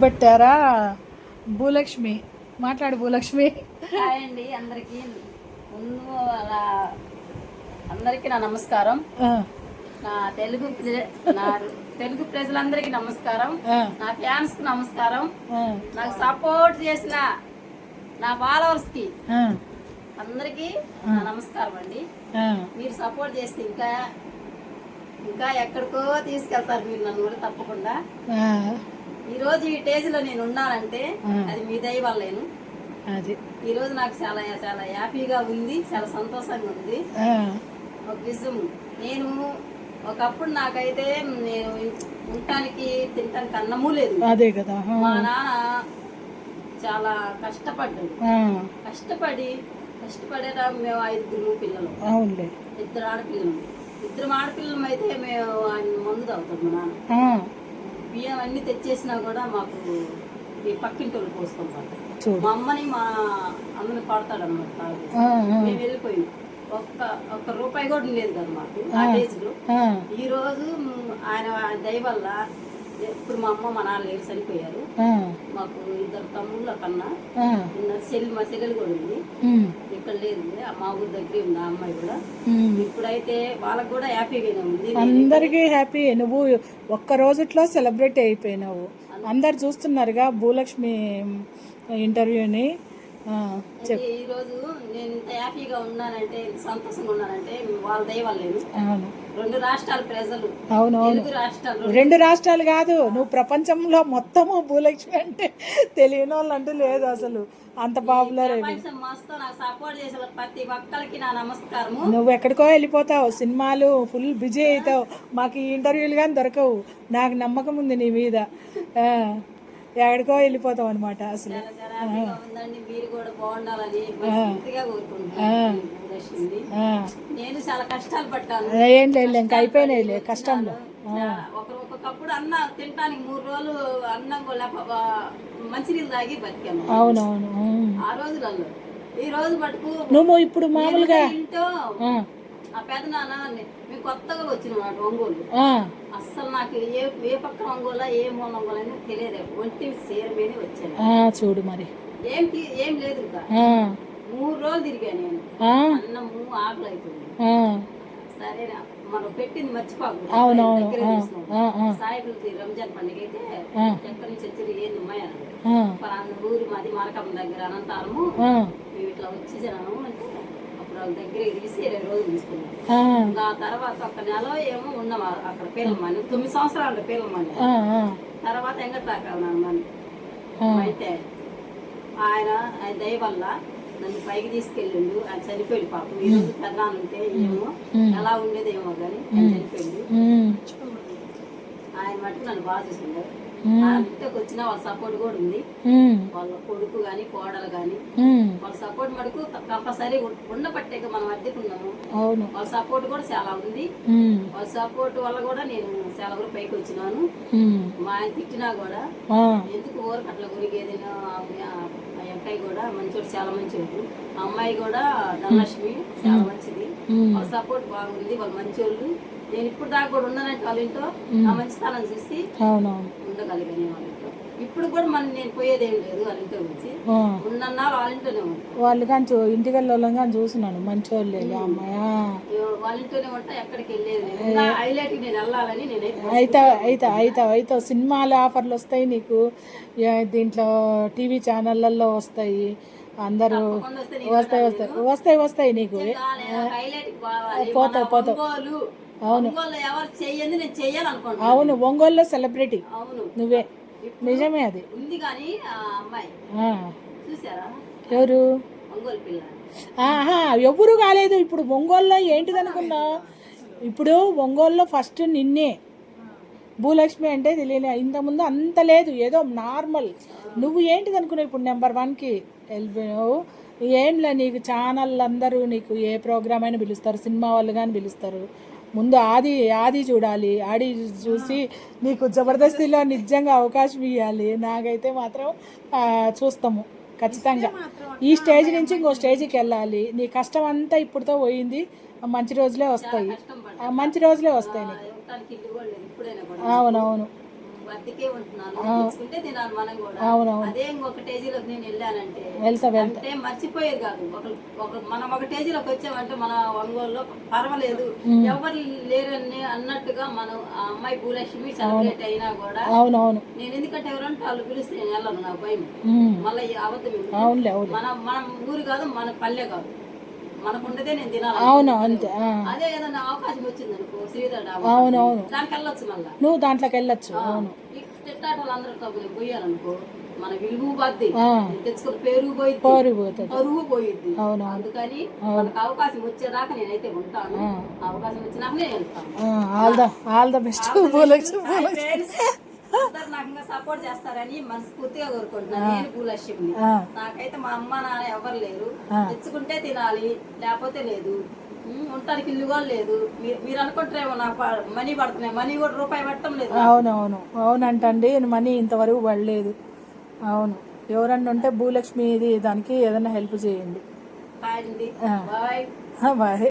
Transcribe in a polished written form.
పెట్టారా భూలక్ష్మి? మాట్లాడు భూలక్ష్మి. హాయ్ అండి అందరికీ. ముందు అందరికీ నా నమస్కారం. నా తెలుగు ప్రజలందరికీ నమస్కారం. నా ఫ్యాన్స్ కి నమస్కారం. నాకు సపోర్ట్ చేసిన నా ఫాలోవర్స్ కి అందరికీ నా నమస్కారం అండి. మీరు సపోర్ట్ చేస్తే ఇంకా ఇంకా ఎక్కడికో తీసుకెళ్తారు మీరు నన్ను కూడా తప్పకుండా. ఈ రోజు ఈ స్టేజ్ లో నేను ఉన్నానంటే అది మీ దయ వల్లేను. ఈ రోజు నాకు చాలా చాలా హ్యాపీగా ఉంది, చాలా సంతోషంగా ఉంది. ఒక విషయం, నేను ఒకప్పుడు నాకైతే నేను ఉండటానికి తినటానికి అన్నమూ లేదు. అదే కదా, మా నాన్న చాలా కష్టపడి మేము 5 పిల్లలు, ఇద్దరు ఆడపిల్లలు అయితే మేము ఆయన మందు తాగుతాం. మా నాన్న బియ్యం అన్ని తెచ్చేసినా కూడా మాకు ఈ పక్కింటి వాళ్ళు పోసుకోవాలి. మా అమ్మని మా అమ్మని పడతాడు అనమాట. మేము వెళ్ళిపోయి ఒక్క రూపాయి కూడా లేదు కదా మాకు ఆ డేస్ లో. ఈ రోజు ఆయన దయ వల్ల ఇప్పుడు మా అమ్మ మా నాన్న లేరు, చనిపోయారు. మాకు 2 తమ్ముళ్ళ కన్నా మా చెల్లెలు కూడా ఉంది, ఇక్కడ లేదు. మా ఊరి దగ్గరే ఉంది ఆ అమ్మాయి కూడా. ఇప్పుడైతే వాళ్ళకి కూడా హ్యాపీగానే ఉంది, అందరికీ హ్యాపీ. నువ్వు ఒక్క రోజుట్లో సెలబ్రేట్ అయిపోయినావు. అందరు చూస్తున్నారుగా భూలక్ష్మి ఇంటర్వ్యూని. ఈ రోజు నేను ఇంత హ్యాపీగా ఉన్నానంటే, సంతోషంగా ఉన్నానంటే వాళ్ళ దయ వల్లేను. 2 రాష్ట్రాల ప్రజలు, తెలుగు రాష్ట్రాలు, 2 రాష్ట్రాలు కాదు, నువ్వు ప్రపంచంలో మొత్తము భూలక్ష్మి అంటే తెలియని వాళ్ళు అంటూ లేదు అసలు. అంత పాపులర్ సపోర్ట్ చేసే ప్రతి ఒక్కరికి నా నమస్కారము. నువ్వు ఎక్కడికో వెళ్ళిపోతావు, సినిమాలు ఫుల్ బిజీ అవుతావు, మాకు ఈ ఇంటర్వ్యూలు కానీ దొరకవు. నాకు నమ్మకం ఉంది నీ మీద. ఎక్కడికో వెళ్ళిపోతావు అనమాట అసలు. మీరు కూడా బాగుండాలని నేను చాలా కష్టాలు పడ్డాను. ఏం లేదు, ఇంకా అయిపోయినాయి కష్టంలో. ఒకప్పుడు అన్న తినడానికి 3 రోజులు అన్నం మంచినీళ్ళు తాగి బతికాను. అవునవును. ఆ రోజులలో ఈ రోజు మటుకు నువ్వు ఇప్పుడు మామూలుగా ఇంటో ఆ పెద్ద నాన్న మేము కొత్తగా వచ్చిన ఒంగోలు. అస్సలు నాకు ఏ పక్క ఒంగోలు ఏ మూల ఒంగోలు అని తెలియదు. ఒంటి సేరమేనే వచ్చాను. చూడు మరి ఏం లేదు. ఇంకా 3 రోజులు తిరిగా నేను. అన్నము ఆకలి అవుతుంది. సరేనా, మనం పెట్టింది మర్చిపోకు. సాయిబుల్ రంజాన్ పండుగ అయితే ఎక్కడి నుంచి వచ్చి ఏంది అమ్మాయి అన్నారు. ఊరు మాది మరకమ్మ దగ్గర అనంతారము. మేము ఇట్లా వచ్చి జనము అంటే అప్పుడు వాళ్ళ దగ్గర తీసి 20 రోజులు తీసుకున్నాం. ఆ తర్వాత 1 నెల ఏమో ఉన్నాం అక్కడ పేర్లమని. 9 సంవత్సరాలు పేర్లమని. తర్వాత ఎంగట్లాకాలమని అయితే ఆయన దయ వల్ల నన్ను పైకి తీసుకెళ్ళిండు. ఆయన చనిపోయింది పాపం. ఈ రోజు పెద్దనాన్న ఉంటే ఏమో ఎలా ఉండేది ఏమో కానీ ఆయన చనిపోయింది. ఆయన మటుకు నన్ను బాగా చూసుకున్నారు. ఇంటికి వచ్చిన వాళ్ళ సపోర్ట్ కూడా ఉంది. వాళ్ళ కొడుకు గాని కోడలు గాని వాళ్ళ సపోర్ట్ మటుకు కంపల్సరీ ఉండబట్టే మనం అద్దెకున్నాము. వాళ్ళ సపోర్ట్ కూడా చాలా ఉంది. వాళ్ళ సపోర్ట్ వల్ల కూడా నేను చాలా కూడా పైకి వచ్చినాను. మా ఆయన తిట్టినా కూడా ఎందుకు ఊరికి అట్లా కొరిగేది. అబ్బాయి కూడా మంచోడు, చాలా మంచోడు. ఆ అమ్మాయి కూడా ధనలక్ష్మి చాలా మంచిది. వాళ్ళ సపోర్ట్ బాగుంది, వాళ్ళు మంచోళ్ళు. నేను ఇప్పుడు దాకా కూడా ఉన్నానంటే వాళ్ళ ఇంట్లో ఆ మంచితనం చూసి ఉండగలిగాను వాళ్ళ ఇంట్లో. ఇప్పుడు కూడా నేను పోయేదేం లేదు వాళ్ళ ఇంట్లో గురించి. ఉన్నన్నా వాళ్ళ ఇంట్లోనే ఉంటాను. వాళ్ళు కానీ ఇంటికి వెళ్ళాలని కానీ చూసినాను, మంచోళ్ళు అమ్మాయి. వాళ్ళ ఇంట్లోనే ఉంటా, ఎక్కడికి వెళ్ళేది. హైలైట్ నేను వెళ్ళాలని అయితే సినిమాల ఆఫర్లు వస్తాయి నీకు, దీంట్లో టీవీ ఛానళ్ళల్లో వస్తాయి. అందరూ వస్తాయి నీకు. పోతావు. అవును, ఒంగోలులో సెలబ్రిటీ నువ్వే. నిజమే, అది ఉంది. కానీ అమ్మాయి చూసారా ఎవరు? ఒంగోలు పిల్ల. ఎవరు కాలేదు. ఇప్పుడు ఒంగోలులో ఏంటిది అనుకున్నావు? ఇప్పుడు ఒంగోలులో ఫస్ట్ నిన్నే భూలక్ష్మి అంటే తెలియలే. ఇంతకుముందు అంత లేదు, ఏదో నార్మల్. నువ్వు ఏంటిది అనుకున్నావు? ఇప్పుడు నెంబర్ 1కి వెళ్ళిపోయావు. ఏంలే, నీకు ఛానల్ అందరూ నీకు ఏ ప్రోగ్రామ్ అయినా పిలుస్తారు, సినిమా వాళ్ళు కానీ పిలుస్తారు. ముందు ఆది చూడాలి. ఆడి చూసి నీకు జబర్దస్తిలో నిజంగా అవకాశం ఇవ్వాలి. నాకైతే మాత్రం చూస్తాము ఖచ్చితంగా. ఈ స్టేజ్ నుంచి ఇంకో స్టేజ్కి వెళ్ళాలి. నీ కష్టం అంతా ఇప్పుడుతో పోయింది. మంచి రోజులే వస్తాయి నీకు. అవునవును. అద్దెకే ఉంటున్నాను, తెచ్చుకుంటే తినాలి మనం కూడా. అవునవును. అదే ఇంకొక స్టేజీలోకి నేను వెళ్ళానంటే వెళ్తా అంటే మర్చిపోయేది కాదు. మనం ఒక స్టేజీలోకి వచ్చామంటే మన ఒంగోలులో పర్వాలేదు, ఎవరు లేరని అన్నట్టుగా మనం ఆ అమ్మాయి భూలక్ష్మి సెలబ్రేట్ అయినా కూడా అవునవును. నేను ఎందుకంటే ఎవరంటే వాళ్ళు పిలిస్తే నేను వెళ్ళను, నాకు భయం. మళ్ళీ అబద్ధం ఎందుకు? అవునులే అవును. మన ఊరు కాదు, మన పల్లె కాదు, మనకు ఉండదే నేను తినాలి. అవును అంతే. అదే ఏదైనా అవకాశం వచ్చింది అనుకో, శ్రీధర్ అవునవును. దానికి వెళ్ళొచ్చు. మళ్ళీ నువ్వు దాంట్లోకి వెళ్ళొచ్చు. అవును. ఈ తిట్టాట వాళ్ళందరూ పోయారనుకో మన విలువ బాధ్యత, తెచ్చుకున్న పేరు పోయింది, పరువు పోయింది. అందుకని మనకు అవకాశం వచ్చేదాకా నేనైతే ఉంటాను, అవకాశం వచ్చినాక నేను వెళ్తాను. All the best. అందరు నాకు ఇంకా సపోర్ట్ చేస్తారని మనస్ఫూర్తిగా కోరుకుంటున్నాను. నేను భూలక్ష్మిని, నాకైతే మా అమ్మ నాన్న ఎవరు లేరు, తెచ్చుకుంటే తినాలి లేకపోతే లేదు, ఉండటానికి ఇల్లు కూడా లేదు. మీరు అనుకుంటారేమో నాకు మనీ పడుతున్నాయి, మనీ కూడా రూపాయి పడటం లేదు. అవునవును అవునంటండి, మనీ ఇంతవరకు పడలేదు. అవును, ఎవరన్నా ఉంటే భూలక్ష్మి ఇది దానికి ఏదైనా హెల్ప్ చేయండి. బాయ్. బాయ్.